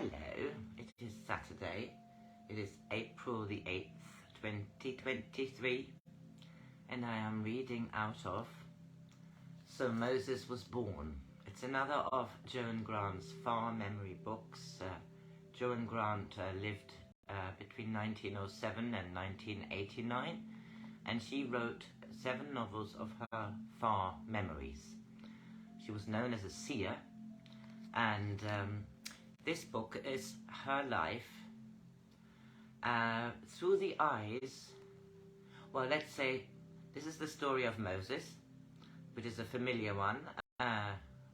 Hello, it is Saturday. It is April the 8th, 2023, and I am reading out of So Moses Was Born. It's another of Joan Grant's far memory books. Joan Grant lived between 1907 and 1989, and she wrote 7 novels of her far memories. She was known as a seer, and this book is her life through the eyes, well, let's say this is the story of Moses, which is a familiar one.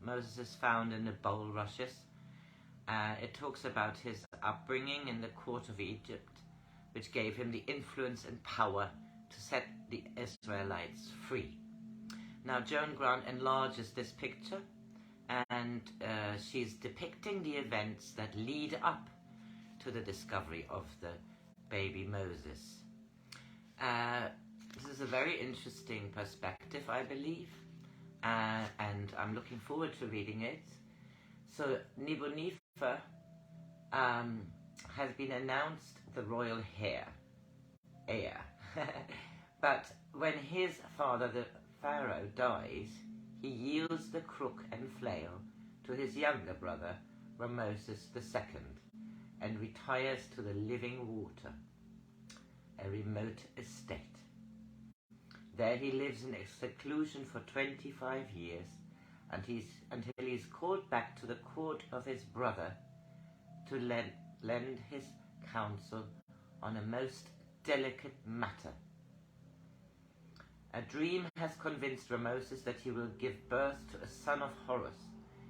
Moses is found in the bulrushes. It talks about his upbringing in the court of Egypt, which gave him the influence and power to set the Israelites free. Now, Joan Grant enlarges this picture, and she's depicting the events that lead up to the discovery of the baby Moses. This is a very interesting perspective, I believe, and I'm looking forward to reading it. So Nebunefer has been announced the royal heir. But when his father, the Pharaoh, dies, he yields the crook and flail to his younger brother, Ramoses II, and retires to the living water, a remote estate. There he lives in seclusion for 25 years, until he's called back to the court of his brother to lend his counsel on a most delicate matter. A dream has convinced Ramoses that he will give birth to a son of Horus,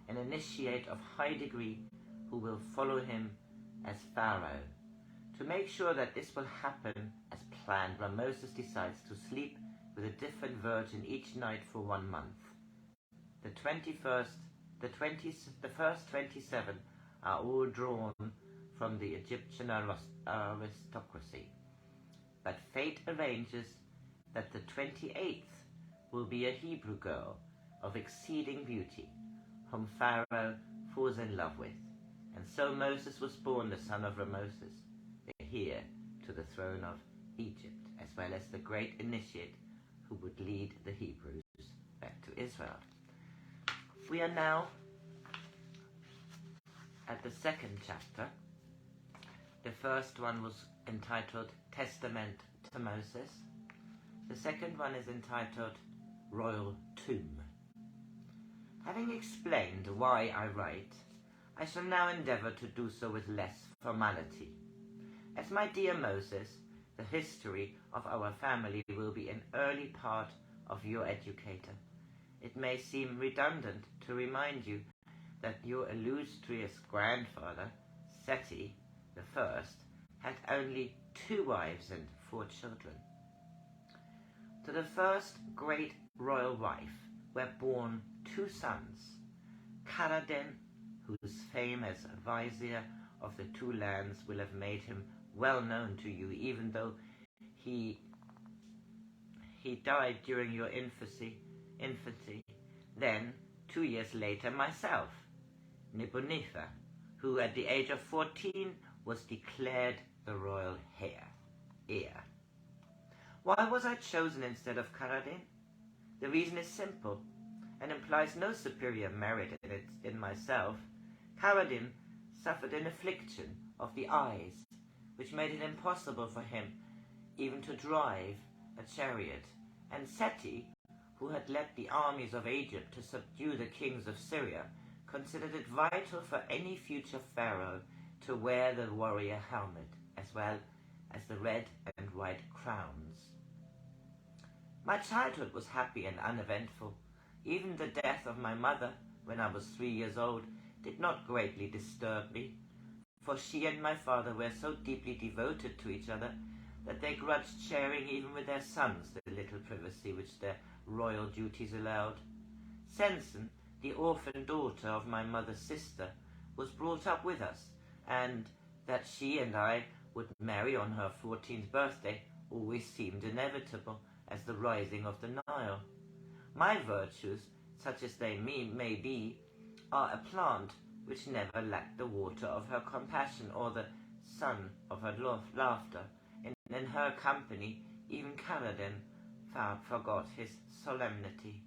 an initiate of high degree who will follow him as Pharaoh. To make sure that this will happen as planned, Ramoses decides to sleep with a different virgin each night for 1 month. The first 27 are all drawn from the Egyptian aristocracy, but fate arranges that the 28th will be a Hebrew girl of exceeding beauty, whom Pharaoh falls in love with. And so Moses was born, the son of Ramoses, the heir to the throne of Egypt, as well as the great initiate who would lead the Hebrews back to Israel. We are now at the 2nd chapter. The first one was entitled Testament to Moses. The second one is entitled Royal Tomb. Having explained why I write, I shall now endeavour to do so with less formality. As my dear Moses, the history of our family will be an early part of your educator. It may seem redundant to remind you that your illustrious grandfather, Seti I, had only 2 wives and 4 children. To the first great royal wife were born 2 sons, Karadin, whose fame as vizier of the 2 lands will have made him well known to you, even though he died during your infancy. Then, 2 years later, myself, Nebunefer, who at the age of 14 was declared the royal heir. Why was I chosen instead of Karadin? The reason is simple, and implies no superior merit in myself. Karadin suffered an affliction of the eyes, which made it impossible for him even to drive a chariot, and Seti, who had led the armies of Egypt to subdue the kings of Syria, considered it vital for any future pharaoh to wear the warrior helmet, as well as the red and white crowns. My childhood was happy and uneventful. Even the death of my mother, when I was 3 years old, did not greatly disturb me, for she and my father were so deeply devoted to each other that they grudged sharing even with their sons the little privacy which their royal duties allowed. Sensen, the orphan daughter of my mother's sister, was brought up with us, and that she and I would marry on her 14th birthday always seemed inevitable as the rising of the Nile. My virtues, such as they may be, are a plant which never lacked the water of her compassion or the sun of her laughter. In her company, even Kaladin forgot his solemnity.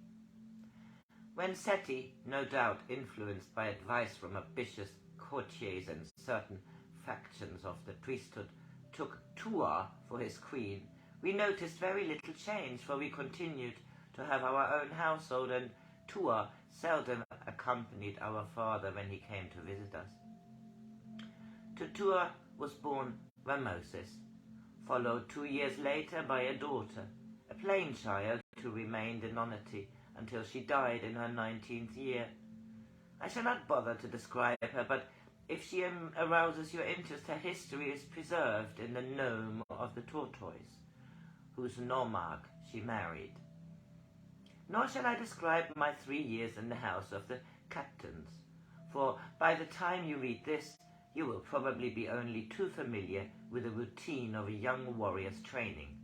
When Seti, no doubt influenced by advice from ambitious courtiers and certain factions of the priesthood, took Tua for his queen, we noticed very little change, for we continued to have our own household, and Tua seldom accompanied our father when he came to visit us. To Tua was born Ramoses, followed 2 years later by a daughter, a plain child who remained in nonity until she died in her 19th year. I shall not bother to describe her, but if she arouses your interest, her history is preserved in the nome of the tortoise, whose nomarch she married. Nor shall I describe my 3 years in the house of the captains, for by the time you read this, you will probably be only too familiar with the routine of a young warrior's training.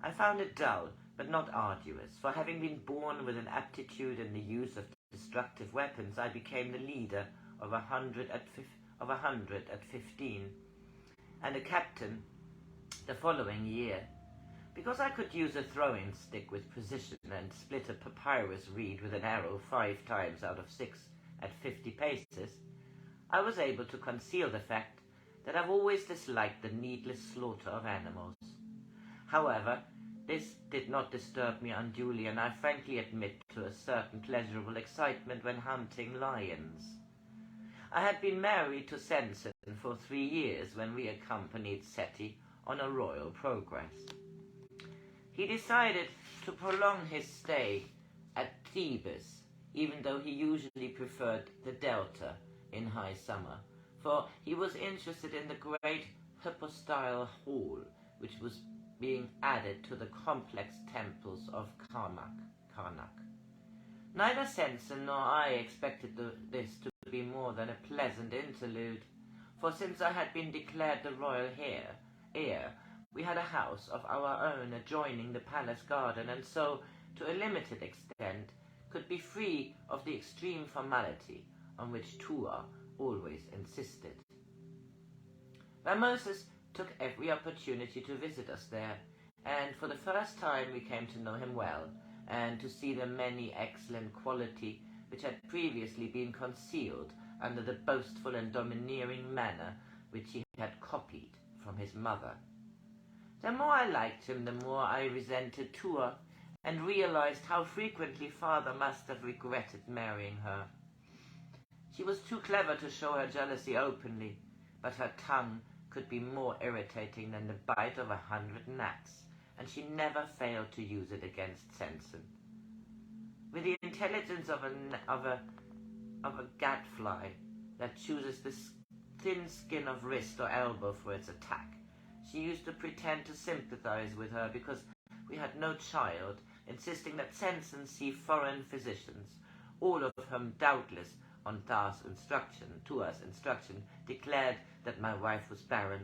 I found it dull, but not arduous, for having been born with an aptitude in the use of destructive weapons, I became the leader of 100 at 15, and a captain the following year. Because I could use a throwing stick with precision and split a papyrus reed with an arrow 5 times out of 6 at 50 paces, I was able to conceal the fact that I've always disliked the needless slaughter of animals. However, this did not disturb me unduly, and I frankly admit to a certain pleasurable excitement when hunting lions. I had been married to Sensen for 3 years when we accompanied Seti on a royal progress. He decided to prolong his stay at Thebes, even though he usually preferred the Delta in high summer, for he was interested in the great hypostyle hall which was being added to the complex temples of Karnak. Neither Sensen nor I expected this to be more than a pleasant interlude, for since I had been declared the royal heir, we had a house of our own adjoining the palace garden, and so, to a limited extent, could be free of the extreme formality on which Tua always insisted. Ramoses took every opportunity to visit us there, and for the first time we came to know him well, and to see the many excellent qualities which had previously been concealed under the boastful and domineering manner which he had copied from his mother. The more I liked him, the more I resented Tua, and realized how frequently father must have regretted marrying her. She was too clever to show her jealousy openly, but her tongue could be more irritating than the bite of 100 gnats, and she never failed to use it against Sensen. With the intelligence of a gadfly that chooses the thin skin of wrist or elbow for its attack, she used to pretend to sympathize with her because we had no child, insisting that Sensen see foreign physicians, all of whom doubtless on Tua's instruction, declared that my wife was barren.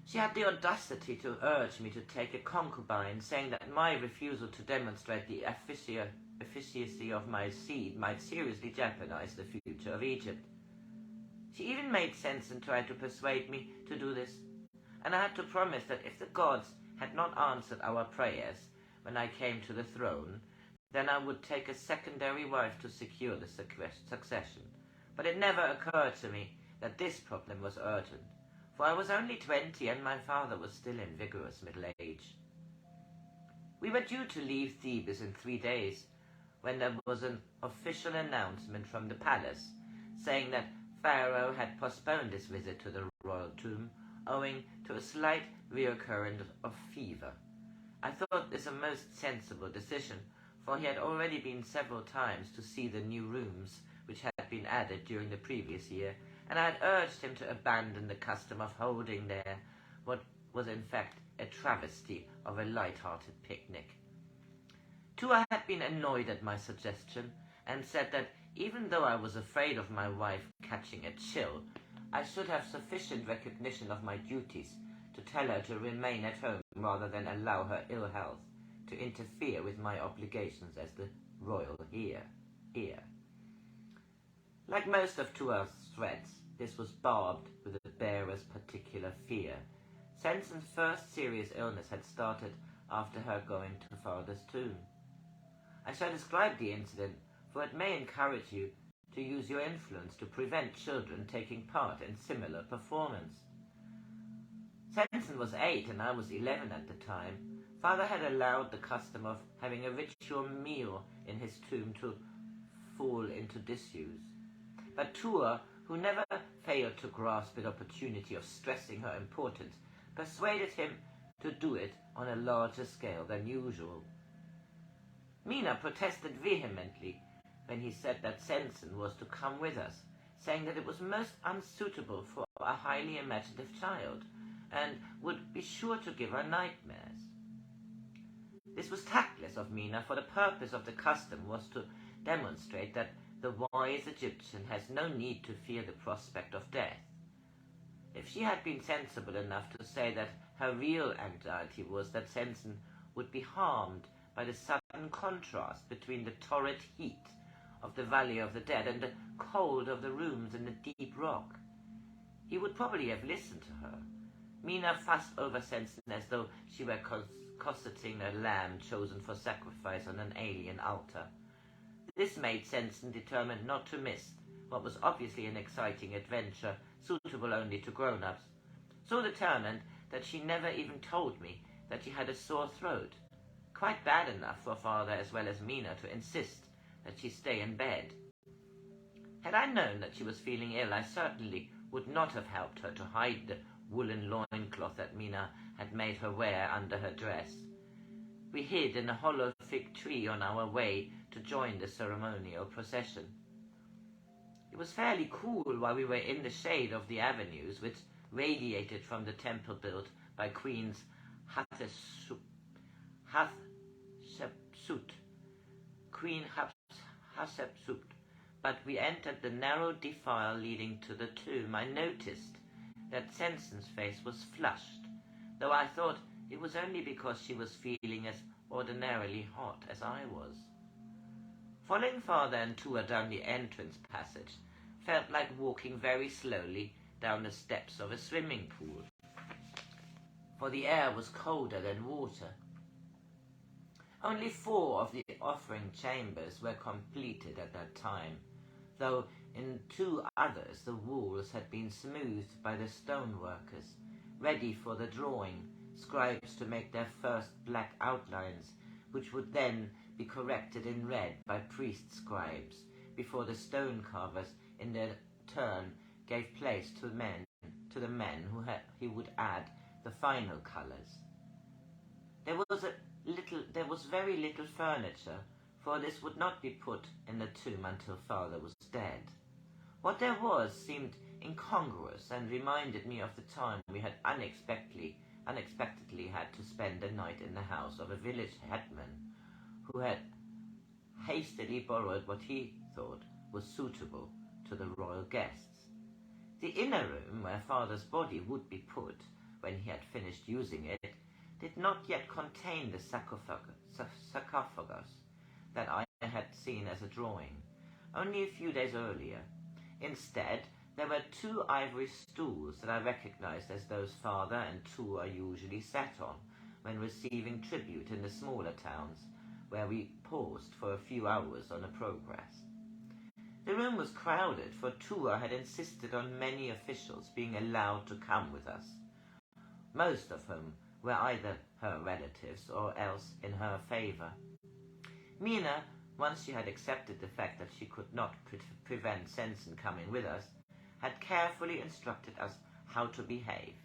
She had the audacity to urge me to take a concubine, saying that my refusal to demonstrate the efficacy of my seed might seriously jeopardize the future of Egypt. She even made Sensen try to persuade me to do this, and I had to promise that if the gods had not answered our prayers when I came to the throne, then I would take a secondary wife to secure the succession. But it never occurred to me that this problem was urgent, for I was only 20 and my father was still in vigorous middle age. We were due to leave Thebes in 3 days, when there was an official announcement from the palace saying that Pharaoh had postponed his visit to the royal tomb owing to a slight reoccurrence of fever. I thought this a most sensible decision, for he had already been several times to see the new rooms which had been added during the previous year, and I had urged him to abandon the custom of holding there what was in fact a travesty of a light-hearted picnic. Tua had been annoyed at my suggestion, and said that even though I was afraid of my wife catching a chill, I should have sufficient recognition of my duties to tell her to remain at home rather than allow her ill health to interfere with my obligations as the royal heir. Like most of Tua's threats, this was barbed with the bearer's particular fear. Sensen's first serious illness had started after her going to father's tomb. I shall describe the incident, for it may encourage you to use your influence to prevent children taking part in similar performance. Sensen was 8 and I was 11 at the time. Father had allowed the custom of having a ritual meal in his tomb to fall into disuse. But Tua, who never failed to grasp the opportunity of stressing her importance, persuaded him to do it on a larger scale than usual. Mina protested vehemently when he said that Sensen was to come with us, saying that it was most unsuitable for a highly imaginative child, and would be sure to give her nightmares. This was tactless of Mina, for the purpose of the custom was to demonstrate that the wise Egyptian has no need to fear the prospect of death. If she had been sensible enough to say that her real anxiety was that Sensen would be harmed by the sudden contrast between the torrid heat of the Valley of the Dead and the cold of the rooms in the deep rock, he would probably have listened to her. Mina fussed over Sensen as though she were cosseting a lamb chosen for sacrifice on an alien altar. This made Sensen determined not to miss what was obviously an exciting adventure suitable only to grown-ups, so determined that she never even told me that she had a sore throat, quite bad enough for father as well as Mina to insist that she stay in bed. Had I known that she was feeling ill, I certainly would not have helped her to hide the woolen loincloth that Mina had made her wear under her dress. We hid in a hollow fig tree on our way to join the ceremonial procession. It was fairly cool while we were in the shade of the avenues which radiated from the temple built by Queen Hatshepsut. But we entered the narrow defile leading to the tomb. I noticed that Sensen's face was flushed, though I thought it was only because she was feeling as ordinarily hot as I was. Following father and Tua down the entrance passage felt like walking very slowly down the steps of a swimming pool, for the air was colder than water. Only 4 of the offering chambers were completed at that time, though in 2 others the walls had been smoothed by the stoneworkers, ready for the drawing, scribes to make their first black outlines, which would then be corrected in red by priest scribes, before the stone carvers in their turn gave place to the men who would add the final colours. There was very little furniture, for this would not be put in the tomb until father was dead. What there was seemed incongruous and reminded me of the time we had unexpectedly had to spend the night in the house of a village headman who had hastily borrowed what he thought was suitable to the royal guests. The inner room where father's body would be put when he had finished using it did not yet contain the sarcophagus that I had seen as a drawing, only a few days earlier. Instead, there were 2 ivory stools that I recognized as those father and Tua usually sat on when receiving tribute in the smaller towns, where we paused for a few hours on a progress. The room was crowded, for Tua had insisted on many officials being allowed to come with us, most of whom were either her relatives or else in her favor. Mina, once she had accepted the fact that she could not prevent Sensen coming with us, had carefully instructed us how to behave.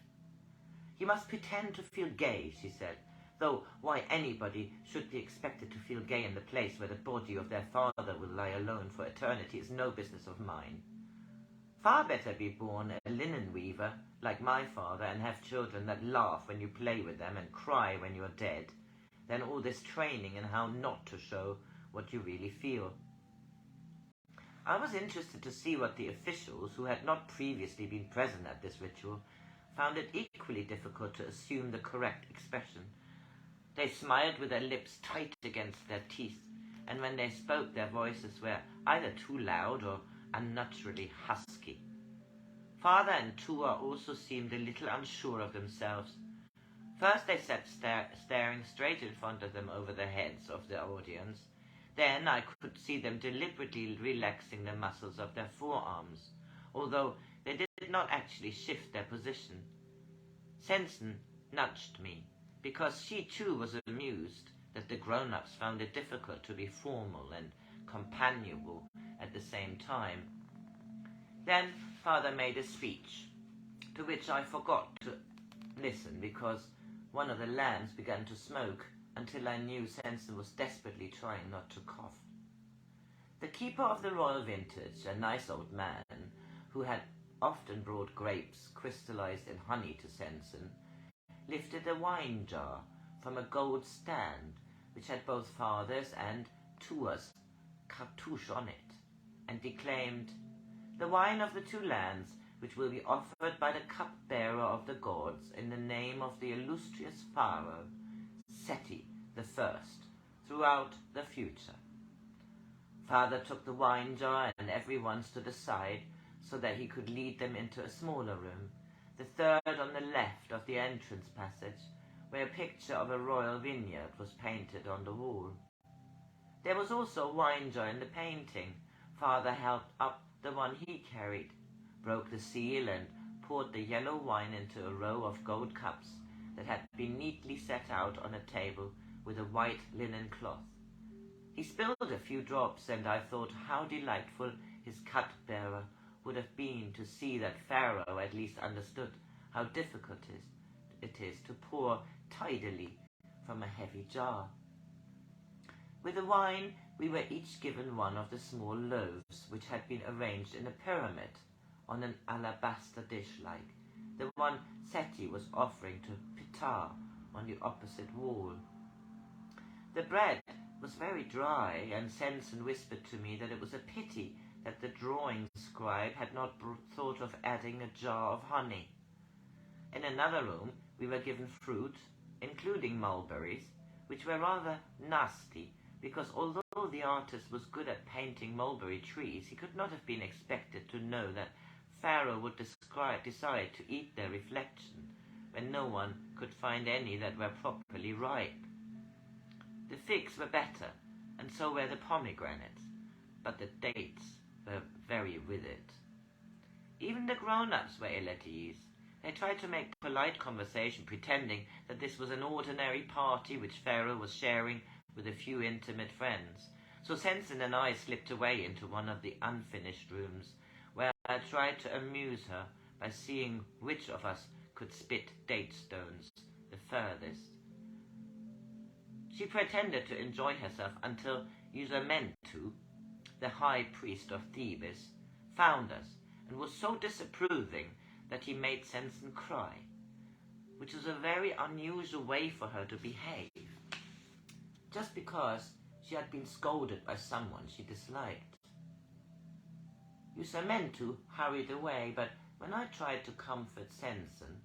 "You must pretend to feel gay," she said, "though why anybody should be expected to feel gay in the place where the body of their father will lie alone for eternity is no business of mine. Far better be born a linen weaver, like my father, and have children that laugh when you play with them and cry when you are dead, than all this training in how not to show what you really feel." I was interested to see what the officials, who had not previously been present at this ritual, found it equally difficult to assume the correct expression. They smiled with their lips tight against their teeth, and when they spoke their voices were either too loud or unnaturally husky. Father and Tua also seemed a little unsure of themselves. First they sat staring straight in front of them over the heads of the audience. Then I could see them deliberately relaxing the muscles of their forearms, although they did not actually shift their position. Sensen nudged me, because she too was amused that the grown-ups found it difficult to be formal and companionable at the same time. Then Father made a speech, to which I forgot to listen because one of the lambs began to smoke until I knew Sensen was desperately trying not to cough. The keeper of the royal vintage, a nice old man who had often brought grapes crystallized in honey to Sensen, lifted a wine jar from a gold stand which had both Father's and Tua's cartouche on it, and declaimed, "The wine of the two lands, which will be offered by the cupbearer of the gods in the name of the illustrious Pharaoh, Seti the First, throughout the future." Father took the wine jar and everyone stood aside so that he could lead them into a smaller room, the third on the left of the entrance passage, where a picture of a royal vineyard was painted on the wall. There was also a wine jar in the painting. Father held up the one he carried, broke the seal, and poured the yellow wine into a row of gold cups that had been neatly set out on a table with a white linen cloth. He spilled a few drops, and I thought how delightful his cupbearer would have been to see that Pharaoh at least understood how difficult it is to pour tidily from a heavy jar. With the wine, we were each given one of the small loaves which had been arranged in a pyramid on an alabaster dish like the one Seti was offering to Ptah on the opposite wall. The bread was very dry, and Sensen whispered to me that it was a pity that the drawing scribe had not thought of adding a jar of honey. In another room we were given fruit, including mulberries, which were rather nasty, because although the artist was good at painting mulberry trees, he could not have been expected to know that Pharaoh would decide to eat their reflection when no one could find any that were properly ripe. The figs were better, and so were the pomegranates, but the dates were very withered. Even the grown-ups were ill at ease. They tried to make polite conversation, pretending that this was an ordinary party which Pharaoh was sharing with a few intimate friends. So Sensen and I slipped away into one of the unfinished rooms, where I tried to amuse her by seeing which of us could spit date stones the furthest. She pretended to enjoy herself until Usermentu, the high priest of Thebes, found us and was so disapproving that he made Sensen cry, which was a very unusual way for her to behave, just because she had been scolded by someone she disliked. Usermentu hurried away, but when I tried to comfort Sensen,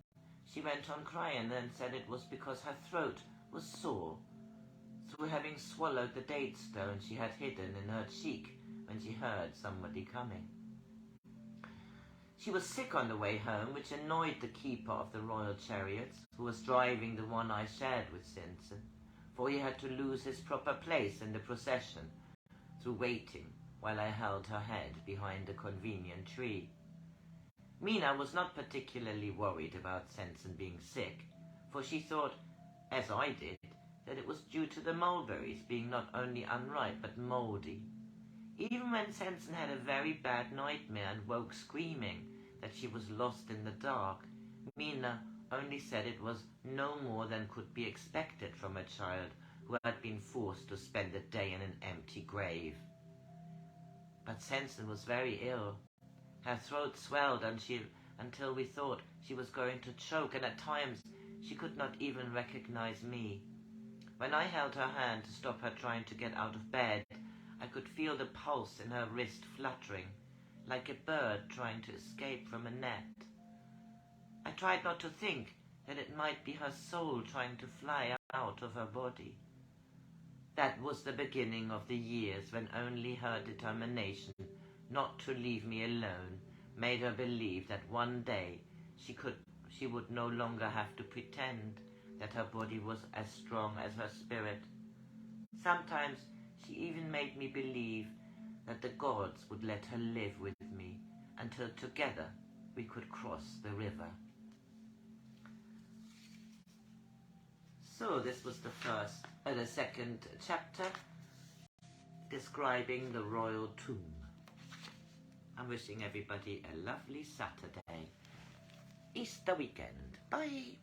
she went on crying and then said it was because her throat was sore through having swallowed the date stone she had hidden in her cheek when she heard somebody coming. She was sick on the way home, which annoyed the keeper of the royal chariots, who was driving the one I shared with Sensen, for he had to lose his proper place in the procession through waiting while I held her head behind a convenient tree. Mina was not particularly worried about Sensen being sick, for she thought, as I did, that it was due to the mulberries being not only unripe but mouldy. Even when Sensen had a very bad nightmare and woke screaming that she was lost in the dark, Mina only said it was no more than could be expected from a child who had been forced to spend a day in an empty grave. But Sensen was very ill. Her throat swelled until we thought she was going to choke, and at times she could not even recognize me. When I held her hand to stop her trying to get out of bed, I could feel the pulse in her wrist fluttering, like a bird trying to escape from a net. I tried not to think that it might be her soul trying to fly out of her body. That was the beginning of the years when only her determination not to leave me alone, made her believe that one day she would no longer have to pretend that her body was as strong as her spirit. Sometimes she even made me believe that the gods would let her live with me until together we could cross the river. So this was the second chapter, describing the royal tomb. I'm wishing everybody a lovely Saturday. Easter weekend. Bye.